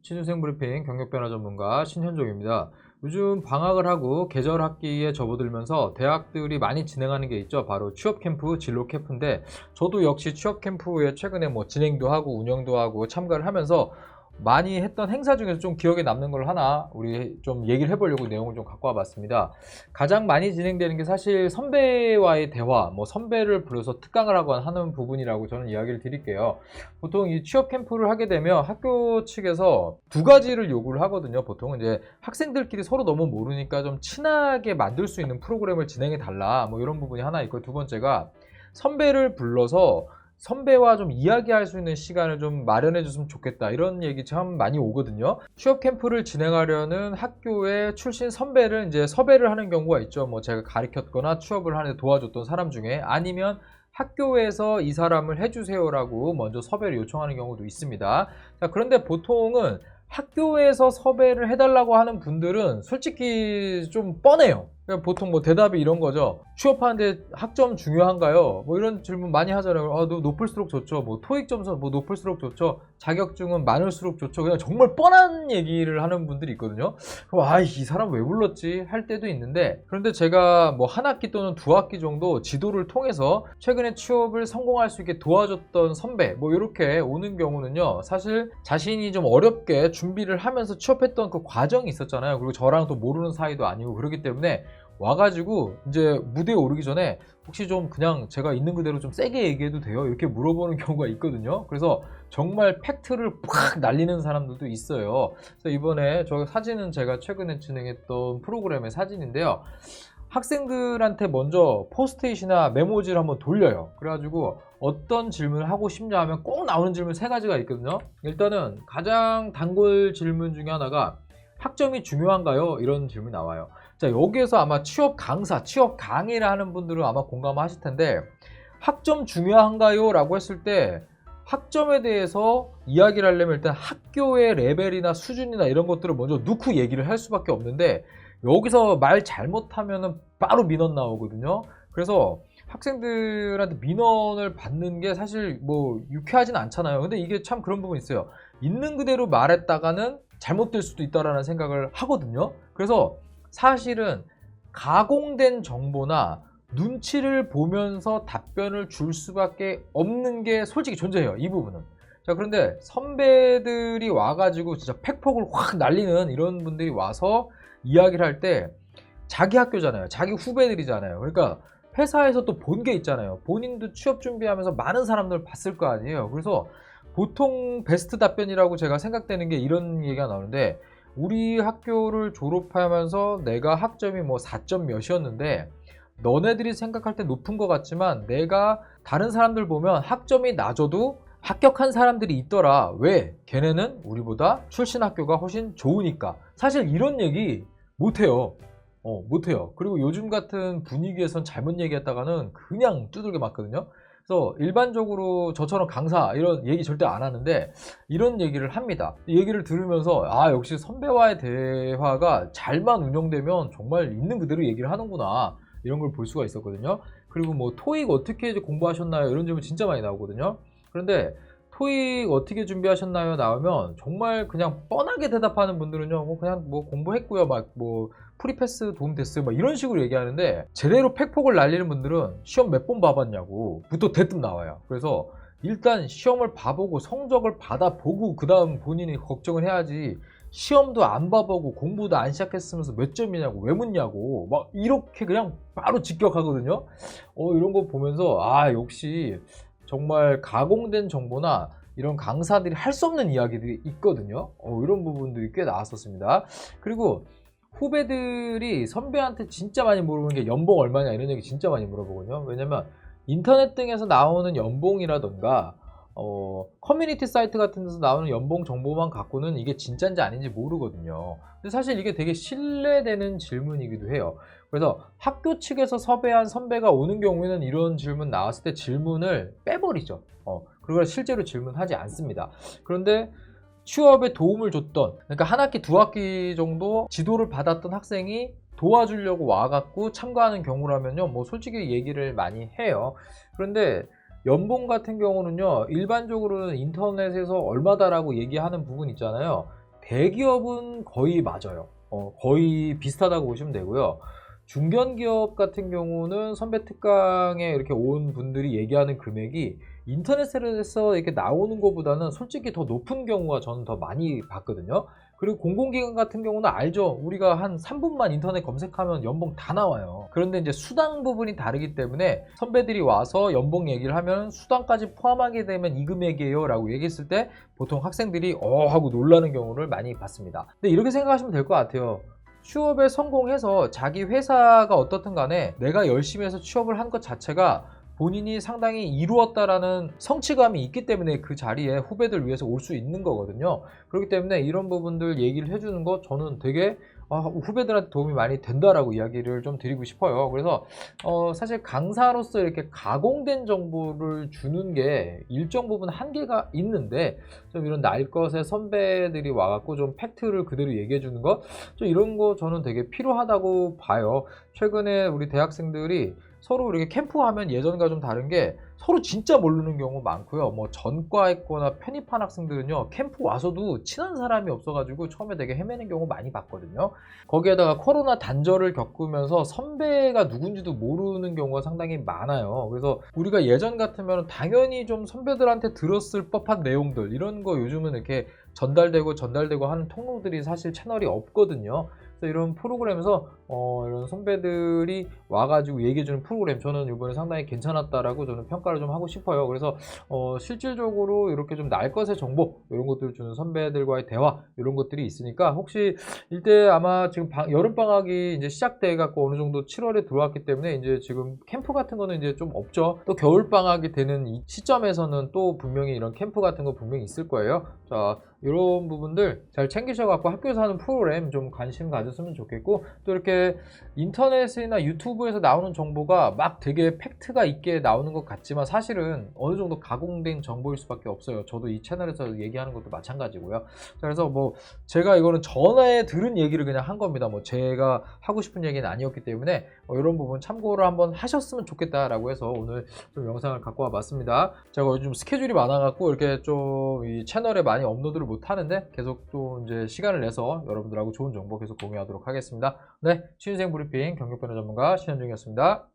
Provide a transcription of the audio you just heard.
취준생 브리핑 경력변화 전문가 신현종입니다. 요즘 방학을 하고 계절 학기에 접어들면서 대학들이 많이 진행하는 게 있죠. 바로 취업 캠프, 진로 캠프인데 저도 역시 취업 캠프에 최근에 진행도 하고 운영도 하고 참가를 하면서 많이 했던 행사 중에서 좀 기억에 남는 걸 하나 우리 좀 얘기를 해보려고 내용을 좀 갖고 와봤습니다. 가장 많이 진행되는 게 사실 선배와의 대화, 선배를 불러서 특강을 하거나 하는 부분이라고 저는 이야기를 드릴게요. 보통 이 취업 캠프를 하게 되면 학교 측에서 두 가지를 요구를 하거든요. 보통 이제 학생들끼리 서로 너무 모르니까 좀 친하게 만들 수 있는 프로그램을 진행해 달라, 이런 부분이 하나 있고, 두 번째가 선배를 불러서 선배와 좀 이야기할 수 있는 시간을 좀 마련해 줬으면 좋겠다, 이런 얘기 참 많이 오거든요. 취업 캠프를 진행하려는 학교의 출신 선배를 이제 섭외를 하는 경우가 있죠. 제가 가르쳤거나 취업을 하는데 도와줬던 사람 중에, 아니면 학교에서 이 사람을 해주세요라고 먼저 섭외를 요청하는 경우도 있습니다. 자, 그런데 보통은 학교에서 섭외를 해달라고 하는 분들은 솔직히 좀 뻔해요. 보통 대답이 이런 거죠. 취업하는데 학점 중요한가요? 이런 질문 많이 하잖아요. 높을수록 좋죠. 토익 점수 높을수록 좋죠. 자격증은 많을수록 좋죠. 그냥 정말 뻔한 얘기를 하는 분들이 있거든요. 이 사람 왜 불렀지? 할 때도 있는데, 그런데 제가 한 학기 또는 두 학기 정도 지도를 통해서 최근에 취업을 성공할 수 있게 도와줬던 선배, 이렇게 오는 경우는요, 사실 자신이 좀 어렵게 준비를 하면서 취업했던 그 과정이 있었잖아요. 그리고 저랑 또 모르는 사이도 아니고, 그렇기 때문에 와가지고 이제 무대에 오르기 전에 혹시 좀 그냥 제가 있는 그대로 좀 세게 얘기해도 돼요? 이렇게 물어보는 경우가 있거든요. 그래서 정말 팩트를 팍 날리는 사람들도 있어요. 그래서 이번에 저 사진은 제가 최근에 진행했던 프로그램의 사진인데요. 학생들한테 먼저 포스트잇이나 메모지를 한번 돌려요. 그래가지고 어떤 질문을 하고 싶냐 하면 꼭 나오는 질문 세 가지가 있거든요. 일단은 가장 단골 질문 중에 하나가 학점이 중요한가요? 이런 질문이 나와요. 자, 여기에서 아마 취업 강사, 취업 강의를 하는 분들은 아마 공감하실 텐데, 학점 중요한가요? 라고 했을 때 학점에 대해서 이야기를 하려면 일단 학교의 레벨이나 수준이나 이런 것들을 먼저 넣고 얘기를 할 수밖에 없는데, 여기서 말 잘못하면 바로 민원 나오거든요. 그래서 학생들한테 민원을 받는 게 사실 유쾌하진 않잖아요. 근데 이게 참 그런 부분이 있어요. 있는 그대로 말했다가는 잘못될 수도 있다라는 생각을 하거든요. 그래서 사실은 가공된 정보나 눈치를 보면서 답변을 줄 수밖에 없는 게 솔직히 존재해요, 이 부분은. 자, 그런데 선배들이 와가지고 진짜 팩폭을 확 날리는 이런 분들이 와서 이야기를 할 때 자기 학교잖아요. 자기 후배들이잖아요. 그러니까 회사에서 또 본 게 있잖아요. 본인도 취업 준비하면서 많은 사람들 봤을 거 아니에요. 그래서 보통 베스트 답변이라고 제가 생각되는 게 이런 얘기가 나오는데, 우리 학교를 졸업하면서 내가 학점이 4점 몇이었는데 너네들이 생각할 때 높은 것 같지만 내가 다른 사람들 보면 학점이 낮아도 합격한 사람들이 있더라. 왜? 걔네는 우리보다 출신 학교가 훨씬 좋으니까. 사실 이런 얘기 못해요. 못해요. 그리고 요즘 같은 분위기에선 잘못 얘기했다가는 그냥 두들겨 맞거든요. 그래서 일반적으로 저처럼 강사 이런 얘기 절대 안 하는데 이런 얘기를 합니다. 이 얘기를 들으면서 역시 선배와의 대화가 잘만 운영되면 정말 있는 그대로 얘기를 하는구나, 이런 걸 볼 수가 있었거든요. 그리고 토익 어떻게 공부하셨나요? 이런 질문 진짜 많이 나오거든요. 그런데 토익 어떻게 준비하셨나요? 나오면 정말 그냥 뻔하게 대답하는 분들은요, 그냥 공부했고요, 프리패스 도움 됐어요, 이런 식으로 얘기하는데, 제대로 팩폭을 날리는 분들은 시험 몇 번 봐봤냐고 부터 대뜸 나와요. 그래서 일단 시험을 봐보고 성적을 받아보고 그 다음 본인이 걱정을 해야지, 시험도 안 봐보고 공부도 안 시작했으면서 몇 점이냐고 왜 묻냐고 이렇게 그냥 바로 직격하거든요. 이런 거 보면서 역시 정말 가공된 정보나 이런 강사들이 할 수 없는 이야기들이 있거든요. 이런 부분들이 꽤 나왔었습니다. 그리고 후배들이 선배한테 진짜 많이 물어보는 게 연봉 얼마냐, 이런 얘기 진짜 많이 물어보거든요. 왜냐면 인터넷 등에서 나오는 연봉이라던가 커뮤니티 사이트 같은 데서 나오는 연봉 정보만 갖고는 이게 진짜인지 아닌지 모르거든요. 근데 사실 이게 되게 신뢰되는 질문이기도 해요. 그래서 학교 측에서 섭외한 선배가 오는 경우에는 이런 질문 나왔을 때 질문을 빼버리죠. 그걸 실제로 질문하지 않습니다. 그런데 취업에 도움을 줬던, 그러니까 한 학기 두 학기 정도 지도를 받았던 학생이 도와주려고 와갖고 참가하는 경우라면요, 솔직히 얘기를 많이 해요. 그런데 연봉 같은 경우는요, 일반적으로는 인터넷에서 얼마다라고 얘기하는 부분 있잖아요. 대기업은 거의 맞아요. 거의 비슷하다고 보시면 되고요. 중견기업 같은 경우는 선배 특강에 이렇게 온 분들이 얘기하는 금액이 인터넷에서 이렇게 나오는 것보다는 솔직히 더 높은 경우가 저는 더 많이 봤거든요. 그리고 공공기관 같은 경우는 알죠. 우리가 한 3분만 인터넷 검색하면 연봉 다 나와요. 그런데 이제 수당 부분이 다르기 때문에 선배들이 와서 연봉 얘기를 하면 수당까지 포함하게 되면 이 금액이에요 라고 얘기했을 때 보통 학생들이 하고 놀라는 경우를 많이 봤습니다. 근데 이렇게 생각하시면 될 것 같아요. 취업에 성공해서 자기 회사가 어떻든 간에 내가 열심히 해서 취업을 한 것 자체가 본인이 상당히 이루었다라는 성취감이 있기 때문에 그 자리에 후배들 위해서 올 수 있는 거거든요. 그렇기 때문에 이런 부분들 얘기를 해주는 거 저는 되게 후배들한테 도움이 많이 된다라고 이야기를 좀 드리고 싶어요. 그래서 사실 강사로서 이렇게 가공된 정보를 주는 게 일정 부분 한계가 있는데 좀 이런 날 것의 선배들이 와갖고 좀 팩트를 그대로 얘기해 주는 거, 좀 이런 거 저는 되게 필요하다고 봐요. 최근에 우리 대학생들이 서로 이렇게 캠프하면 예전과 좀 다른 게 서로 진짜 모르는 경우 많고요. 뭐 전과했거나 편입한 학생들은요, 캠프 와서도 친한 사람이 없어가지고 처음에 되게 헤매는 경우 많이 봤거든요. 거기에다가 코로나 단절을 겪으면서 선배가 누군지도 모르는 경우가 상당히 많아요. 그래서 우리가 예전 같으면 당연히 좀 선배들한테 들었을 법한 내용들, 이런 거 요즘은 이렇게 전달되고 하는 통로들이 사실 채널이 없거든요. 그래서 이런 프로그램에서 이런 선배들이 와가지고 얘기해주는 프로그램, 저는 이번에 상당히 괜찮았다라고 저는 평가를 좀 하고 싶어요. 그래서 실질적으로 이렇게 좀 날 것의 정보, 이런 것들을 주는 선배들과의 대화, 이런 것들이 있으니까 혹시 이때 아마 지금 여름 방학이 이제 시작돼 갖고 어느 정도 7월에 들어왔기 때문에 이제 지금 캠프 같은 거는 이제 좀 없죠. 또 겨울 방학이 되는 이 시점에서는 또 분명히 이런 캠프 같은 거 분명히 있을 거예요. 자, 이런 부분들 잘 챙기셔갖고 학교에서 하는 프로그램 좀 관심 가졌으면 좋겠고, 또 이렇게 인터넷이나 유튜브에서 나오는 정보가 막 되게 팩트가 있게 나오는 것 같지만 사실은 어느 정도 가공된 정보일 수밖에 없어요. 저도 이 채널에서 얘기하는 것도 마찬가지고요. 자, 그래서 뭐 제가 이거는 전에 들은 얘기를 그냥 한 겁니다. 뭐 제가 하고 싶은 얘기는 아니었기 때문에 이런 부분 참고를 한번 하셨으면 좋겠다라고 해서 오늘 좀 영상을 갖고 와봤습니다. 제가 요즘 스케줄이 많아갖고 이렇게 좀 이 채널에 많이 업로드를 못 하는데 계속 또 이제 시간을 내서 여러분들하고 좋은 정보 계속 공유하도록 하겠습니다. 네, 신인생 브리핑 경력변호 전문가 신현중이었습니다.